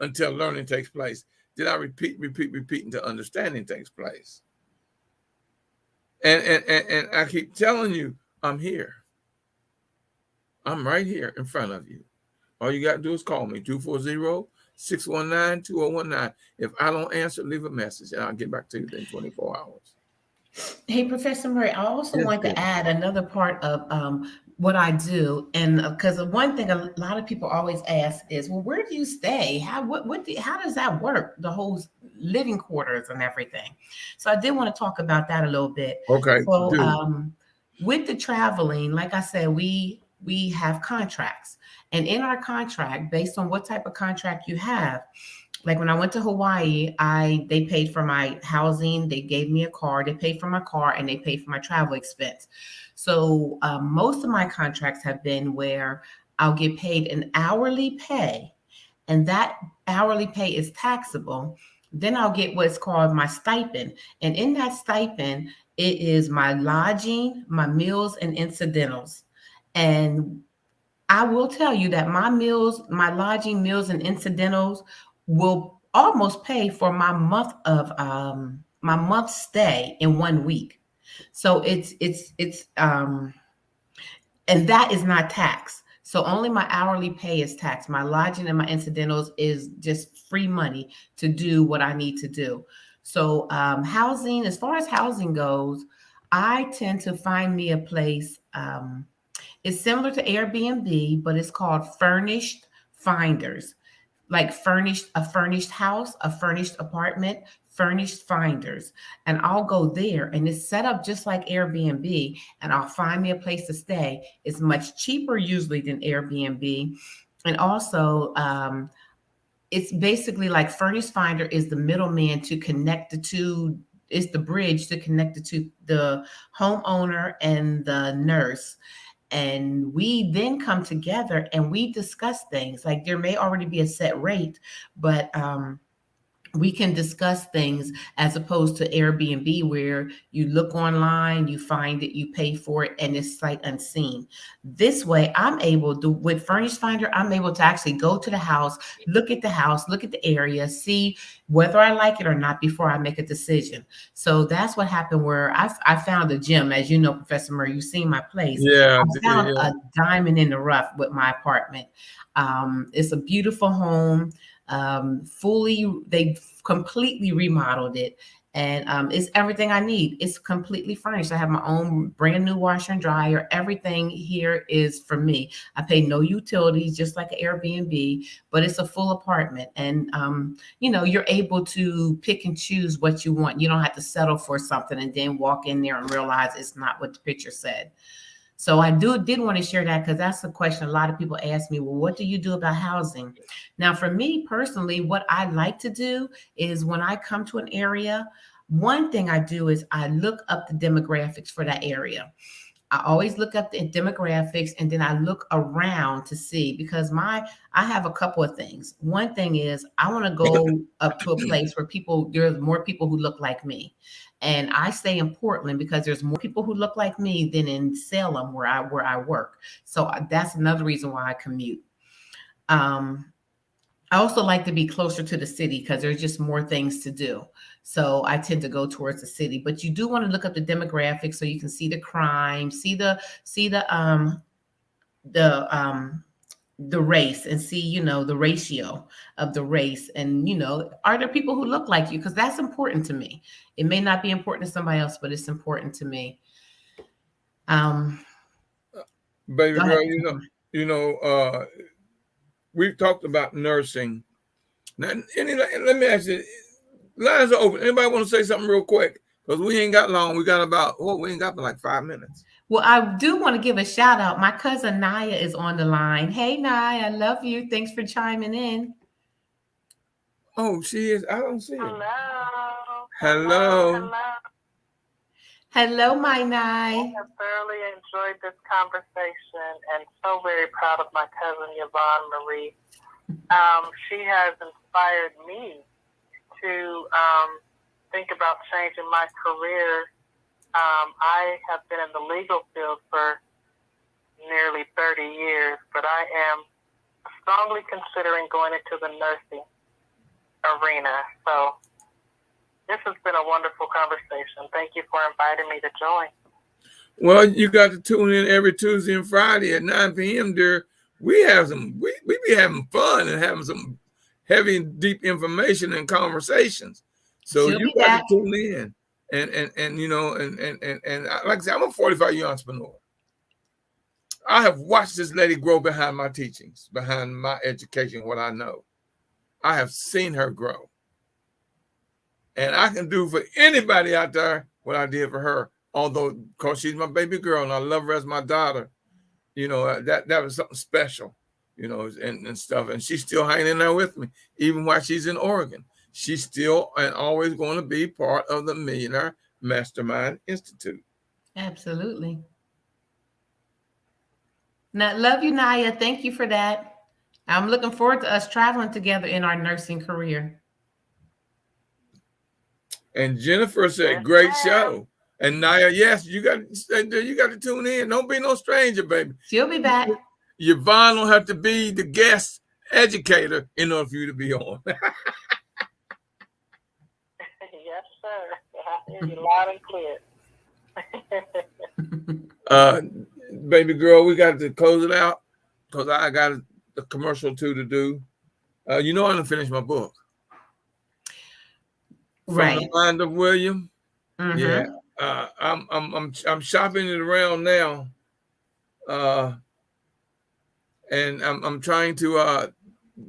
until learning takes place. Then I repeat until understanding takes place. And I keep telling you, I'm here. I'm right here in front of you. All you got to do is call me, 240-619-2019. If I don't answer, leave a message, and I'll get back to you within 24 hours. Hey, Professor Murray, I also want to add another part of what I do, and because one thing a lot of people always ask is, well, where do you stay? How does that work? The whole living quarters and everything. So I did want to talk about that a little bit. Okay. So with the traveling, like I said, we have contracts, and in our contract, based on what type of contract you have. Like when I went to Hawaii, they paid for my housing, they gave me a car, they paid for my car, and they paid for my travel expense. So most of my contracts have been where I'll get paid an hourly pay, and that hourly pay is taxable. Then I'll get what's called my stipend. And in that stipend, it is my lodging, my meals, and incidentals. And I will tell you that my meals, my lodging, meals, and incidentals will almost pay for my month stay in 1 week. So it's and that is not taxed. So only my hourly pay is taxed. My lodging and my incidentals is just free money to do what I need to do. So housing, as far as housing goes, I tend to find me a place. It's similar to Airbnb, but it's called Furnished Finders. Like a furnished house, a furnished apartment, Furnished Finders. And I'll go there, and it's set up just like Airbnb, and I'll find me a place to stay. It's much cheaper usually than Airbnb. And also, it's basically like Furnished Finder is the middleman to connect the two. It's the bridge to connect the homeowner and the nurse. And we then come together and we discuss things. Like there may already be a set rate, but we can discuss things, as opposed to Airbnb, where you look online, you find it, you pay for it, and it's sight unseen. This way, I'm able to, with Furnished Finder, I'm able to actually go to the house, look at the area, see whether I like it or not before I make a decision. So that's what happened, where I found a gem. As you know, Professor Murray, you've seen my place. Yeah, I found a diamond in the rough with my apartment. It's a beautiful home. They completely remodeled it, and it's everything I need. It's completely furnished. I have my own brand new washer and dryer. Everything here is for me. I pay no utilities, just like an Airbnb, but it's a full apartment. And you're able to pick and choose what you want. You don't have to settle for something and then walk in there and realize it's not what the picture said. So I did want to share that, because that's a question a lot of people ask me. Well, what do you do about housing? Now, for me personally, what I like to do is, when I come to an area, one thing I do is I look up the demographics for that area. I always look up the demographics, and then I look around to see, because I have a couple of things. One thing is I want to go up to a place where there's more people who look like me. And I stay in Portland because there's more people who look like me than in Salem where I work. So that's another reason why I commute. I also like to be closer to the city because there's just more things to do. So I tend to go towards the city. But you do want to look up the demographics so you can see the crime, see the race, and see, the ratio of the race. And, are there people who look like you? Because that's important to me. It may not be important to somebody else, but it's important to me. Baby girl, we've talked about nursing. Now, let me ask you, lines are open. Anybody want to say something real quick? Because we ain't got long. We got but like 5 minutes. Well, I do want to give a shout out. My cousin Naya is on the line. Hey, Naya, I love you. Thanks for chiming in. Oh, she is. I don't see her. Hello. Hello, my Naya. I have thoroughly enjoyed this conversation and so very proud of my cousin Yvonne Marie. She has inspired me to think about changing my career. I have been in the legal field for nearly 30 years, but I am strongly considering going into the nursing arena. So this has been a wonderful conversation. Thank you for inviting me to join. Well, you got to tune in every Tuesday and Friday at 9 p.m. dear. We be having fun and having some heavy and deep information and conversations. So you got to tune in. And like I said, I'm a 45-year entrepreneur. I have watched this lady grow behind my teachings, behind my education, what I know. I have seen her grow. And I can do for anybody out there what I did for her. Although, of course, she's my baby girl and I love her as my daughter. That was something special, and stuff. And she's still hanging in there with me, even while she's in Oregon. She's still and always going to be part of the Millionaire Mastermind Institute. Absolutely. Now, love you, Naya. Thank you for that. I'm looking forward to us traveling together in our nursing career. And Jennifer said, "Great show." And Naya, yes, you got to tune in. Don't be no stranger, baby. She'll be back. Yvonne don't have to be the guest educator in order for you to be on. Yes, sir. I hear you loud and clear. Baby girl, we got to close it out because I got a commercial too to do. I'm gonna finish my book. Right. From the Mind of William. Mm-hmm. Yeah. I'm shopping it around now. And I'm trying to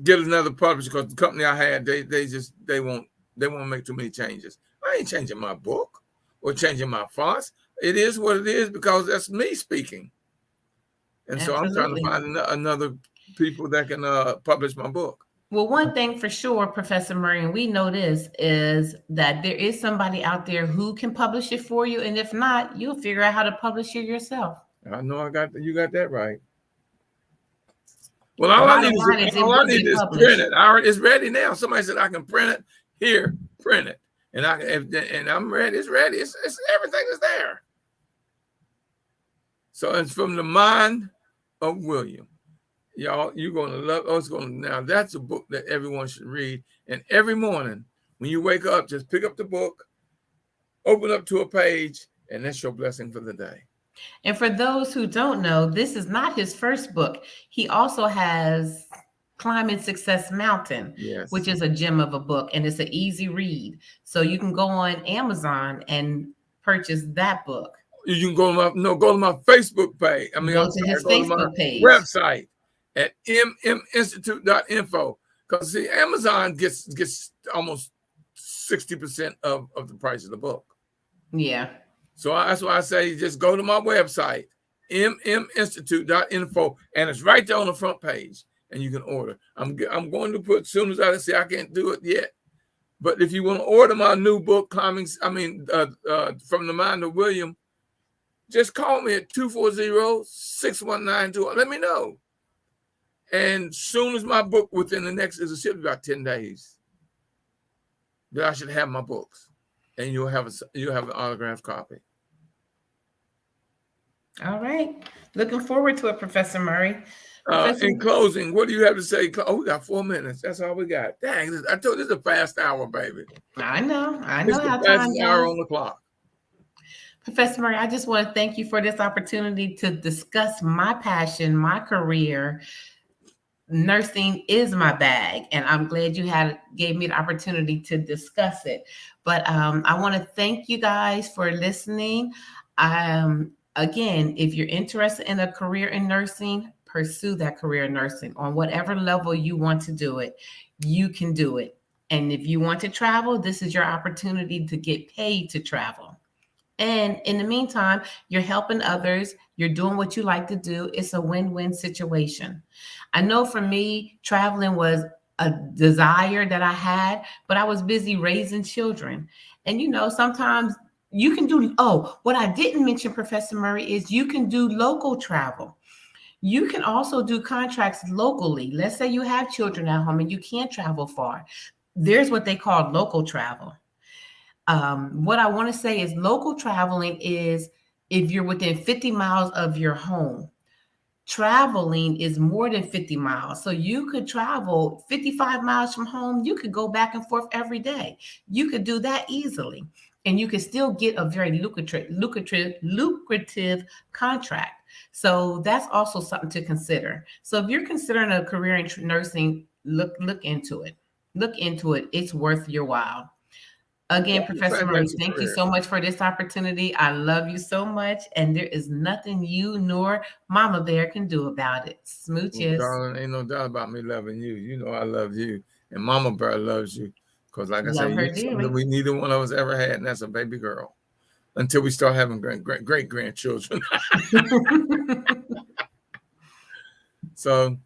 get another publisher because the company I had, they won't make too many changes. I ain't changing my book or changing my fonts. It is what it is because that's me speaking. And Absolutely. So I'm trying to find another people that can publish my book. Well, one thing for sure, Professor Murray, and we know this, is that there is somebody out there who can publish it for you. And if not, you'll figure out how to publish it yourself. I know you got that right. Well, all I need is print it. It's ready now. Somebody said I can print it. Here, print it. And I'm ready. It's ready. It's everything is there. So it's from the Mind of William. Y'all, you're going to love now that's a book that everyone should read. And every morning when you wake up, just pick up the book, open up to a page, and that's your blessing for the day. And for those who don't know, this is not his first book. He also has Climbing Success Mountain, yes, which is a gem of a book, and it's an easy read. So you can go on Amazon and purchase that book. You can go to my Facebook page. Go to his Facebook page. Website at mminstitute.info. Because see, Amazon gets almost 60% of the price of the book. Yeah. So that's why I say just go to my website, mminstitute.info, and it's right there on the front page, and you can order. I'm going to put, as soon as I say I can't do it yet, but if you want to order my new book, From the Mind of William, just call me at 240-619-2. Let me know. And soon as my book, within the next, it should be about 10 days, that I should have my books, and you'll have an autographed copy. All right. Looking forward to it, Professor Murray. In closing, what do you have to say? Oh, we got 4 minutes. That's all we got. Dang, I told you this is a fast hour, baby. I know This is how the time fastest hour goes. on the clock. Professor Murray, I just want to thank you for this opportunity to discuss my passion, my career. Nursing is my bag, and I'm glad you gave me the opportunity to discuss it. But I want to thank you guys for listening. Again, if you're interested in a career in nursing, pursue that career in nursing on whatever level you want to do it. You can do it. And if you want to travel, this is your opportunity to get paid to travel. And in the meantime, you're helping others. You're doing what you like to do. It's a win-win situation. I know for me, traveling was a desire that I had, but I was busy raising children. And, sometimes you can do, what I didn't mention, Professor Murray, is you can do local travel. You can also do contracts locally. Let's say you have children at home and you can't travel far. There's what they call local travel. What I want to say is local traveling is if you're within 50 miles of your home. Traveling is more than 50 miles. So you could travel 55 miles from home. You could go back and forth every day. You could do that easily. And you could still get a very lucrative contract. So that's also something to consider. So if you're considering a career in nursing, look into it. Look into it. It's worth your while. Again, Professor Murray, thank you so much for this opportunity. I love you so much, and there is nothing you nor Mama Bear can do about it. Smooches. Well, darling, ain't no doubt about me loving you. You know I love you, and Mama Bear loves you, because like I said, you're something we neither one of us ever had, and that's a baby girl. Until we start having great grandchildren. So,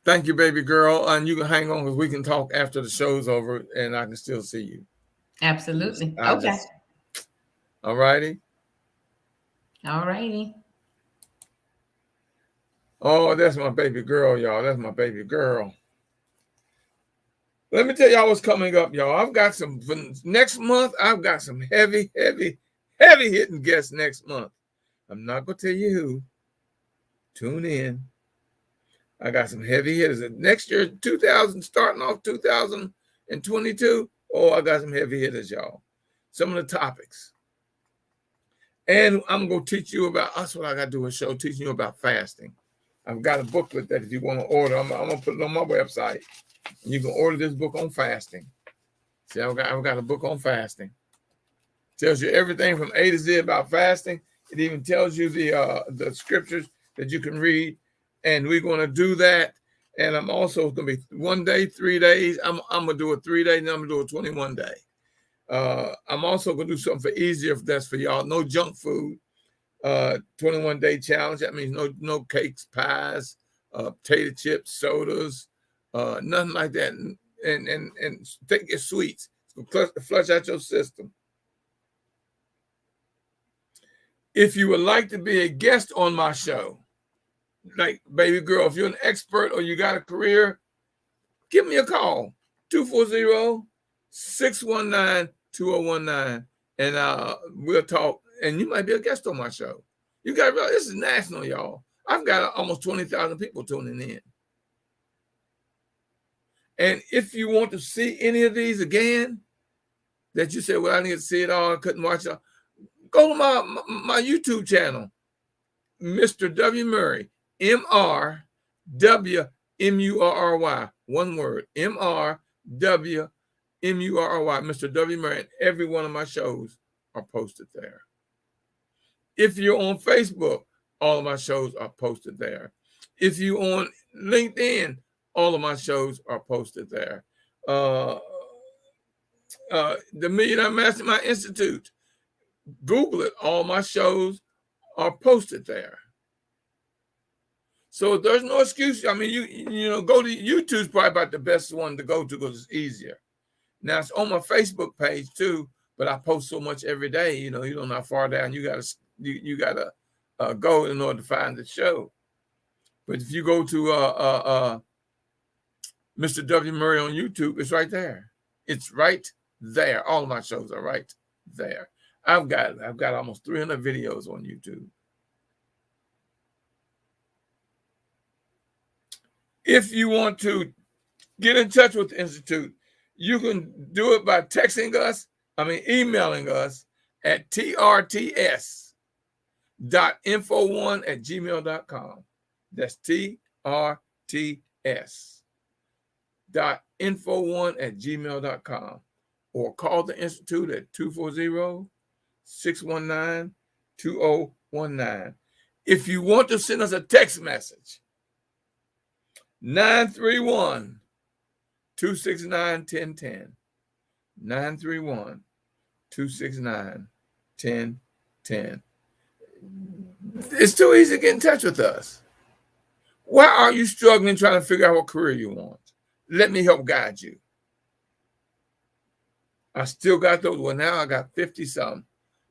thank you, baby girl, and you can hang on because we can talk after the show's over, and I can still see you. Absolutely. Okay. All righty. All righty. Oh, that's my baby girl, y'all. That's my baby girl. Let me tell y'all what's coming up, y'all. I've got some next month. I've got some heavy hitting guests next month. I'm not gonna tell you who. Tune in. I got some heavy hitters. Next year, 2000, starting off 2022. Oh, I got some heavy hitters, y'all. Some of the topics. And I'm going to teach you about, that's what I got to do a show, teaching you about fasting. I've got a booklet that if you want to order, I'm going to put it on my website. You can order this book on fasting. See, I've got a book on fasting. Tells you everything from A to Z about fasting. It even tells you the scriptures that you can read. And we're going to do that. And I'm also going to be 1 day, 3 days. I'm going to do a 3 day, and I'm going to do a 21 day. I'm also going to do something for easier if that's for y'all. No junk food. 21 day challenge. That means no cakes, pies, potato chips, sodas, nothing like that. And take your sweets. Flush out your system. If you would like to be a guest on my show, like baby girl, if you're an expert or you got a career, give me a call, 240-619-2019, and we'll talk. And you might be a guest on my show. You got to realize this is national, y'all. I've got almost 20,000 people tuning in. And if you want to see any of these again, that you say, well, I need to see it all, I couldn't watch it all, go to my YouTube channel, Mr. W. Murray. MRWMURRY, one word, MRWMURRY, Mr. W. Murray. And every one of my shows are posted there. If you're on Facebook, all of my shows are posted there. If you're on LinkedIn, all of my shows are posted there. The Millionaire Mastermind Institute, Google it, all my shows are posted there. So there's no excuse. I mean, you know, go to YouTube's probably about the best one to go to because it's easier. Now it's on my Facebook page too, but I post so much every day. You know how far down you gotta go in order to find the show. But if you go to Mr. W. Murray on YouTube, it's right there. It's right there. All of my shows are right there. I've got almost 300 videos on YouTube. If you want to get in touch with the Institute, you can do it by emailing us at trts.info1@gmail.com. That's trts.info1@gmail.com. Or call the Institute at 240-619-2019. If you want to send us a text message, 931-269-1010. 931-269-1010. It's too easy to get in touch with us. Why are you struggling trying to figure out what career you want? Let me help guide you. I still got those. Well, now I got 50-some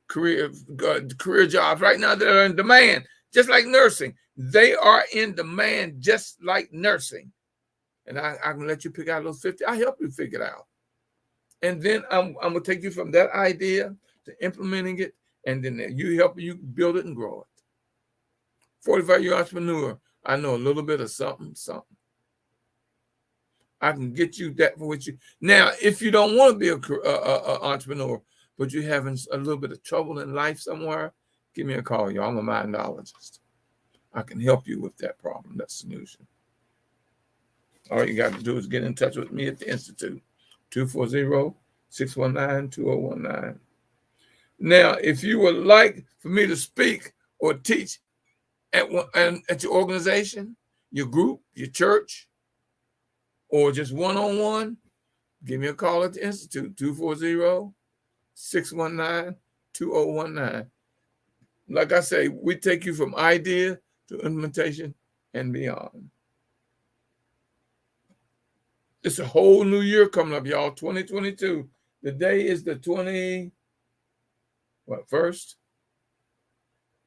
career jobs right now that are in demand, just like nursing. They are in demand just like nursing. And I can let you pick out those 50. I help you figure it out. And then I'm going to take you from that idea to implementing it, and then you help you build it and grow it. 45-year entrepreneur, I know a little bit of something. I can get you that for what you. Now, if you don't want to be an entrepreneur, but you're having a little bit of trouble in life somewhere, give me a call, y'all. I'm a mindologist. I can help you with that problem, that solution. All you got to do is get in touch with me at the Institute, 240-619-2019. Now, if you would like for me to speak or teach at your organization, your group, your church, or just one-on-one, give me a call at the Institute, 240-619-2019. Like I say, we take you from idea to implementation and beyond. It's a whole new year coming up, y'all, 2022. The day is the 1st?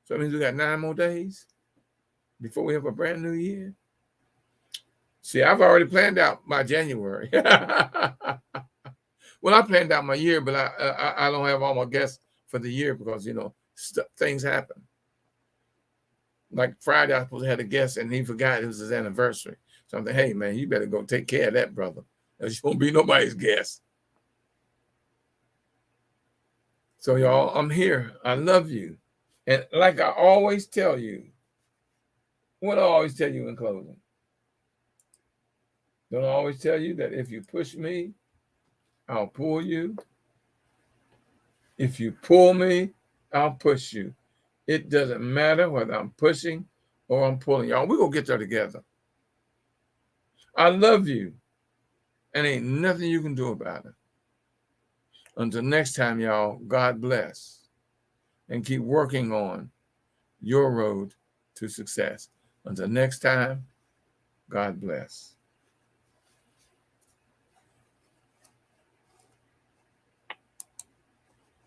So that means we got 9 more days before we have a brand new year. See, I've already planned out my January. Well, I planned out my year, but I don't have all my guests for the year because, things happen. Like Friday, I was supposed to have a guest, and he forgot it was his anniversary. So I'm thinking, hey, man, you better go take care of that, brother. Else you won't be nobody's guest. So, y'all, I'm here. I love you. And like I always tell you, what I always tell you in closing, don't I always tell you that if you push me, I'll pull you. If you pull me, I'll push you. It doesn't matter whether I'm pushing or I'm pulling. Y'all, we're going to get there together. I love you, and ain't nothing you can do about it. Until next time, y'all, God bless, and keep working on your road to success. Until next time, God bless.